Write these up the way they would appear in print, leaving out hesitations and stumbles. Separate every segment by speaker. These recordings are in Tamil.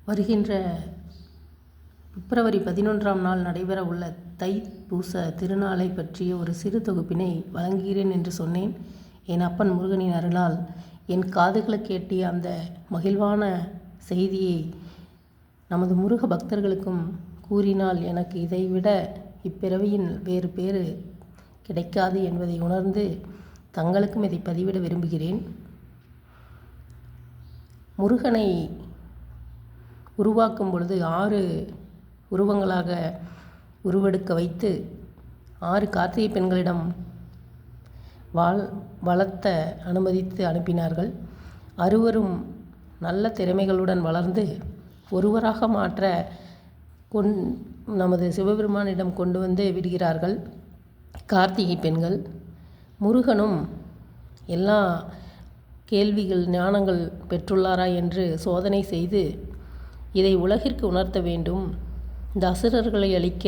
Speaker 1: வருகின்ற பிப்ரவரி 11ஆம் நாள் நடைபெற உள்ள தைப்பூச திருநாளை பற்றிய ஒரு சிறு தொகுப்பினை வழங்குகிறேன் என்று சொன்னேன். என் அப்பன் முருகனின் அருளால் என் காதுகளுக்கு எட்டிய அந்த மகிழ்வான செய்தியை நமது முருக பக்தர்களுக்கும் கூறினால் எனக்கு இதைவிட இப்பிறவியின் வேறு பேறு கிடைக்காது என்பதை உணர்ந்து தங்களுக்கும் இதை பதிவிட விரும்புகிறேன். முருகனை உருவாக்கும் பொழுது 6 உருவங்களாக உருவெடுக்க வைத்து 6 கார்த்திகை பெண்களிடம் வளர்த்த அனுமதித்து அனுப்பினார்கள். அறுவரும் நல்ல திறமைகளுடன் வளர்ந்து ஒருவராக மாற்ற நமது சிவபெருமானிடம் கொண்டு வந்து விடுகிறார்கள் கார்த்திகை பெண்கள். முருகனும் எல்லா கேள்விகள் ஞானங்கள் பெற்றுள்ளாரா என்று சோதனை செய்து இதை உலகிற்கு உணர்த்த வேண்டும், இந்த அசுரர்களை அழிக்க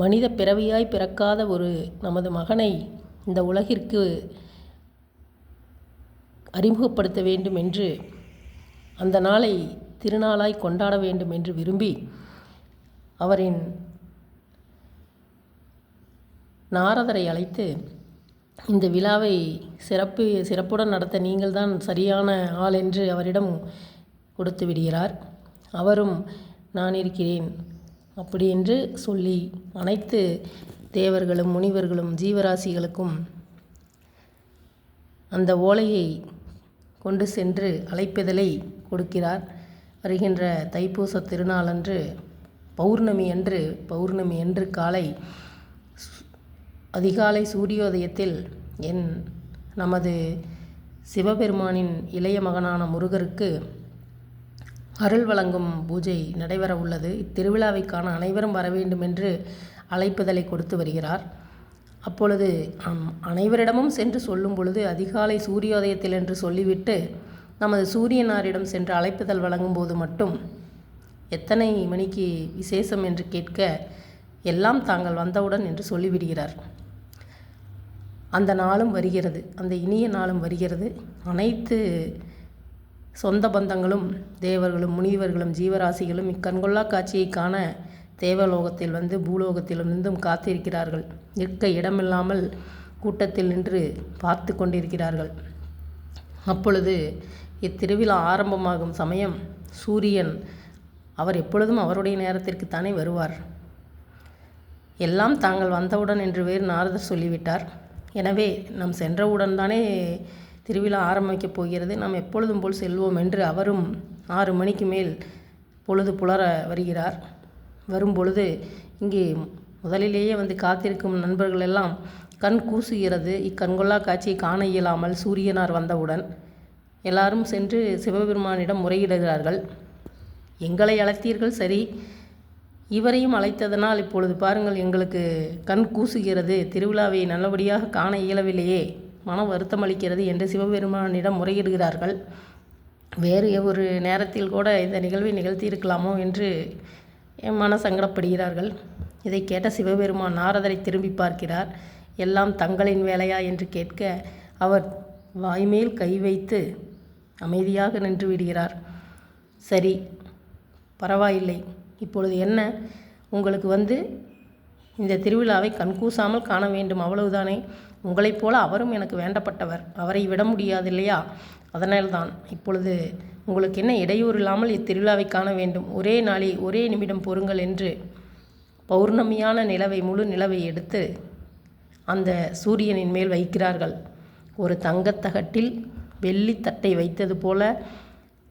Speaker 1: மனித பிறவியாய் பிறக்காத ஒரு நமது மகனை இந்த உலகிற்கு அறிமுகப்படுத்த வேண்டும் என்று அந்த நாளை திருநாளாய் கொண்டாட வேண்டும் என்று விரும்பி அவரின் நாரதரை அழைத்து இந்த விழாவை சிறப்புடன் நடத்த நீங்கள்தான் சரியான ஆள் என்று அவரிடம் கொடுத்து விடுகிறார். அவரும் நான் இருக்கிறேன் அப்படி என்று சொல்லி அனைத்து தேவர்களும் முனிவர்களும் ஜீவராசிகளுக்கும் அந்த ஓலையை கொண்டு சென்று அழைப்பிதழை கொடுக்கிறார். வருகின்ற தைப்பூச திருநாளன்று பௌர்ணமி அன்று காலை அதிகாலை சூரியோதயத்தில் நமது சிவபெருமானின் இளைய மகனான முருகருக்கு அருள் வழங்கும் பூஜை நடைபெற உள்ளது. இத்திருவிழாவை காண அனைவரும் வர வேண்டும் என்று அழைப்புதலை கொடுத்து வருகிறார். அப்பொழுது அனைவரிடமும் சென்று சொல்லும் பொழுது அதிகாலை சூரியோதயத்தில் என்று சொல்லிவிட்டு நமது சூரியனாரிடம் சென்று அழைப்புதல் வழங்கும் போது மட்டும் எத்தனை மணிக்கு விசேஷம் என்று கேட்க எல்லாம் தாங்கள் வந்தவுடன் என்று சொல்லிவிடுகிறார். அந்த நாளும் வருகிறது, அந்த இனிய நாளும் வருகிறது. அனைத்து சொந்த பந்தங்களும் தேவர்களும் முனிவர்களும் ஜீவராசிகளும் இக்கண்கொள்ளா காட்சியை காண தேவலோகத்தில் வந்து பூலோகத்திலிருந்தும் காத்திருக்கிறார்கள். நிற்க இடமில்லாமல் கூட்டத்தில் நின்று பார்த்து கொண்டிருக்கிறார்கள். அப்பொழுது இத்திருவிழா ஆரம்பமாகும் சமயம் சூரியன் அவர் எப்பொழுதும் அவருடைய நேரத்திற்கு தானே வருவார். எல்லாம் தாங்கள் வந்தவுடன் என்று வேறு நாரதர் சொல்லிவிட்டார். எனவே நாம் சென்றவுடன் தானே திருவிழா ஆரம்பிக்கப் போகிறது, நாம் எப்பொழுதும் போல் செல்வோம் என்று அவரும் 6 மணிக்கு மேல் பொழுது புலர வருகிறார். வரும்பொழுது இங்கே முதலிலேயே வந்து காத்திருக்கும் நண்பர்கள் எல்லாம் கண் கூசுகிறது. இக்கண்கொள்ளா காட்சியை காண இயலாமல் சூரியனார் வந்தவுடன் எல்லாரும் சென்று சிவபெருமானிடம் முறையிடுகிறார்கள். எங்களை அழைத்தீர்கள் சரி, இவரையும் அழைத்ததனால் இப்பொழுது பாருங்கள் எங்களுக்கு கண் கூசுகிறது, திருவிழாவை நல்லபடியாக காண இயலவில்லையே, மன வருத்தம் அளிக்கிறது என்று சிவபெருமானிடம் முறையிடுகிறார்கள். வேறு ஒரு நேரத்தில் கூட இந்த நிகழ்வை நிகழ்த்தியிருக்கலாமோ என்று மன சங்கடப்படுகிறார்கள். இதை கேட்ட சிவபெருமான் நாரதரை திரும்பி பார்க்கிறார். எல்லாம் தங்களின் வேலையா என்று கேட்க அவர் வாய்மேல் கை வைத்து அமைதியாக நின்று விடுகிறார். சரி, பரவாயில்லை, இப்பொழுது என்ன, உங்களுக்கு வந்து இந்த திருவிழாவை கண்கூசாமல் காண வேண்டும், அவ்வளவுதானே. உங்களைப் போல அவரும் எனக்கு வேண்டப்பட்டவர், அவரை விட முடியாது இல்லையா? அதனால்தான் இப்பொழுது உங்களுக்கு என்ன இடையூறு இல்லாமல் இத்திருவிழாவை காண வேண்டும், ஒரே நாளில் ஒரே நிமிடம் பொறுங்கள் என்று பௌர்ணமியான நிலவை முழு நிலவை எடுத்து அந்த சூரியனின் மேல் வைக்கிறார்கள். ஒரு தங்கத்தகட்டில் வெள்ளித்தட்டை வைத்தது போல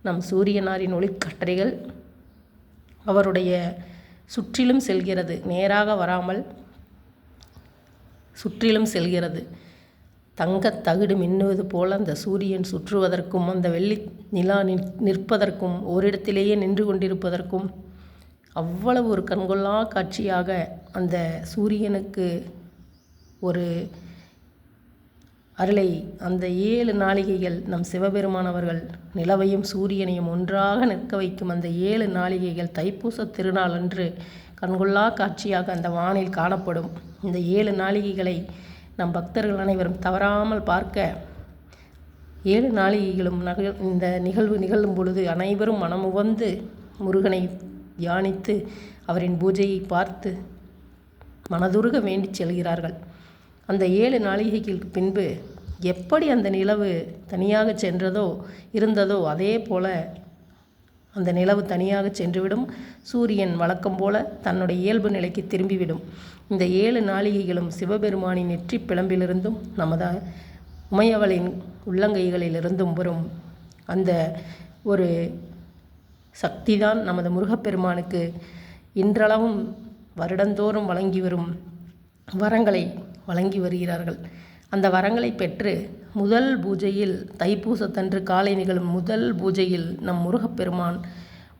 Speaker 1: நம் சூரியனாரின் ஒளிக்கற்றைகள் அவருடைய சுற்றிலும் செல்கிறது, நேராக வராமல் சுற்றிலும் செல்கிறது. தங்கத்தகடு மின்னுவது போல அந்த சூரியன் சுற்றுவதற்கும் அந்த வெள்ளி நிலா நிற்பதற்கும் ஓரிடத்திலேயே நின்று கொண்டிருப்பதற்கும் அவ்வளவு ஒரு கண்கொள்ளா காட்சியாக அந்த சூரியனுக்கு ஒரு அருளை அந்த 7 நாளிகைகள் நம் சிவபெருமான் அவர்கள் நிலவையும் சூரியனையும் ஒன்றாக நிற்க வைக்கும் அந்த 7 நாளிகைகள் தைப்பூச திருநாள் அன்று கண்கொள்ளா காட்சியாக அந்த வானில் காணப்படும். இந்த 7 நாளிகைகளை நம் பக்தர்கள் அனைவரும் தவறாமல் பார்க்க 7 நாளிகைகளும் இந்த நிகழ்வு நிகழும் பொழுது அனைவரும் மனமுவந்து முருகனை தியானித்து அவரின் பூஜையை பார்த்து மனதுருக வேண்டி செல்கிறார்கள். அந்த 7 நாளிகைக்கு பின்பு எப்படி அந்த நிலவு தனியாக சென்றதோ இருந்ததோ அதே போல அந்த நிலவு தனியாக சென்றுவிடும். சூரியன் வழக்கம் போல தன்னுடைய இயல்பு நிலைக்கு திரும்பிவிடும். இந்த 7 நாளிகைகளும் சிவபெருமானின் நெற்றி பிளம்பிலிருந்தும் நமது உமையவளின் உள்ளங்கைகளிலிருந்தும் வரும் அந்த ஒரு சக்திதான் நமது முருகப்பெருமானுக்கு இன்றளவும் வருடந்தோறும் வழங்கி வரும் வரங்களை வழங்கி வருகிறார்கள். அந்த வரங்களை பெற்று முதல் பூஜையில் தைப்பூசத்தன்று காலை நிகழும் முதல் பூஜையில் நம் முருகப்பெருமான்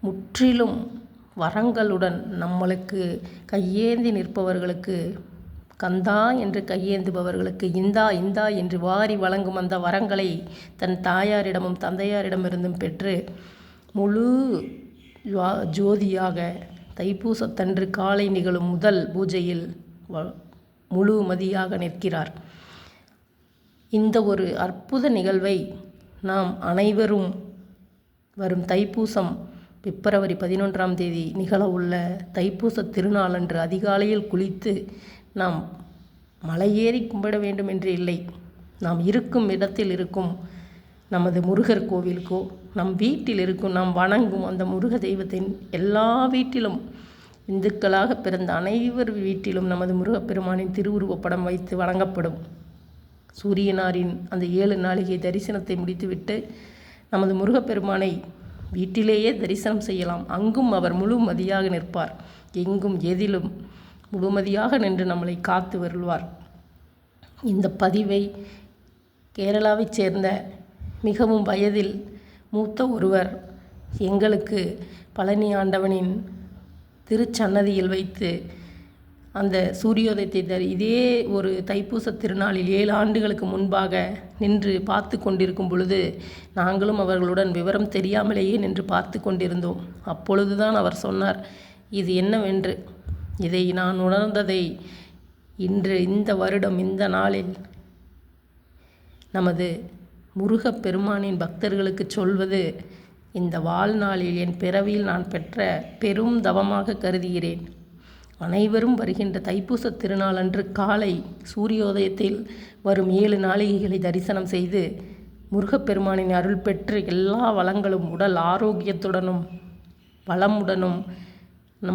Speaker 1: முற்றிலும் வரங்களுடன் நம்மளுக்கு கையேந்தி நிற்பவர்களுக்கு, கந்தா என்று கையேந்துபவர்களுக்கு இந்தா இந்தா என்று வாரி வழங்கும் அந்த வரங்களை தன் தாயாரிடமும் தந்தையாரிடமிருந்தும் பெற்று முழு ஜோதியாக தைப்பூசத்தன்று காலை நிகழும் முதல் பூஜையில் முழுமதியாக நிற்கிறார். இந்த ஒரு அற்புத நிகழ்வை நாம் அனைவரும் வரும் தைப்பூசம் பிப்ரவரி 11ஆம் தேதி நிகழவுள்ள தைப்பூச திருநாளன்று அதிகாலையில் குளித்து நாம் மலையேறி கும்பிட வேண்டும் என்று இல்லை. நாம் இருக்கும் இடத்தில் இருக்கும் நமது முருகர் கோவிலுக்கோ நம் வீட்டில் இருக்கும் நாம் வணங்கும் அந்த முருக தெய்வத்தின் எல்லா வீட்டிலும் இந்துக்களாக பிறந்த அனைவர் வீட்டிலும் நமது முருகப்பெருமானின் திருவுருவப்படம் வைத்து வணங்கப்படும். சூரியனாரின் அந்த 7 நாளிகை தரிசனத்தை முடித்துவிட்டு நமது முருகப்பெருமானை வீட்டிலேயே தரிசனம் செய்யலாம். அங்கும் அவர் முழுமதியாக நிற்பார். எங்கும் எதிலும் முழுமதியாக நின்று நம்மளை காத்து வருவார். இந்த பதிவை கேரளாவைச் சேர்ந்த மிகவும் வயதில் மூத்த ஒருவர் எங்களுக்கு பழனி ஆண்டவனின் திருச்சன்னதியில் வைத்து அந்த சூரியோதயத்தை இதே ஒரு தைப்பூச திருநாளில் 7 ஆண்டுகளுக்கு முன்பாக நின்று பார்த்து கொண்டிருக்கும் பொழுது நாங்களும் அவர்களுடன் விவரம் தெரியாமலேயே நின்று பார்த்து கொண்டிருந்தோம். அப்பொழுதுதான் அவர் சொன்னார், இது என்னவென்று. இதை நான் உணர்ந்ததை இன்று இந்த வருடம் இந்த நாளில் நமது முருகப்பெருமானின் பக்தர்களுக்கு சொல்வது இந்த வாழ்நாளில் என் பிறவியில் நான் பெற்ற பெரும் தவமாக கருதுகிறேன். அனைவரும் வருகின்ற தைப்பூச திருநாளன்று காலை சூரியோதயத்தில் வரும் 7 நாளிகைகளை தரிசனம் செய்து முருகப்பெருமானின் அருள் பெற்று எல்லா வளங்களும் உடல் ஆரோக்கியத்துடனும் வளமுடனும்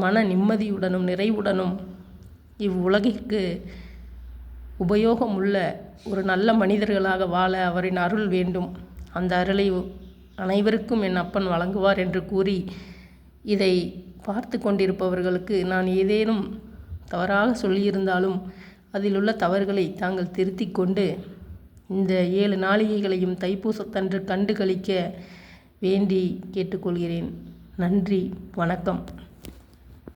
Speaker 1: மன நிம்மதியுடனும் நிறைவுடனும் இவ்வுலகிற்கு உபயோகம் உள்ள ஒரு நல்ல மனிதர்களாக வாழ அவரின் அருள் வேண்டும். அந்த அருளை அனைவருக்கும் என் அப்பன் வழங்குவார் என்று கூறி இதை பார்த்து கொண்டிருப்பவர்களுக்கு நான் ஏதேனும் தவறாக சொல்லியிருந்தாலும் அதிலுள்ள தவறுகளை தாங்கள் திருத்தி கொண்டு இந்த 7 நாளிகைகளையும் தைப்பூசத்தன்று கண்டு களிக்க வேண்டி கேட்டுக்கொள்கிறேன். நன்றி, வணக்கம்.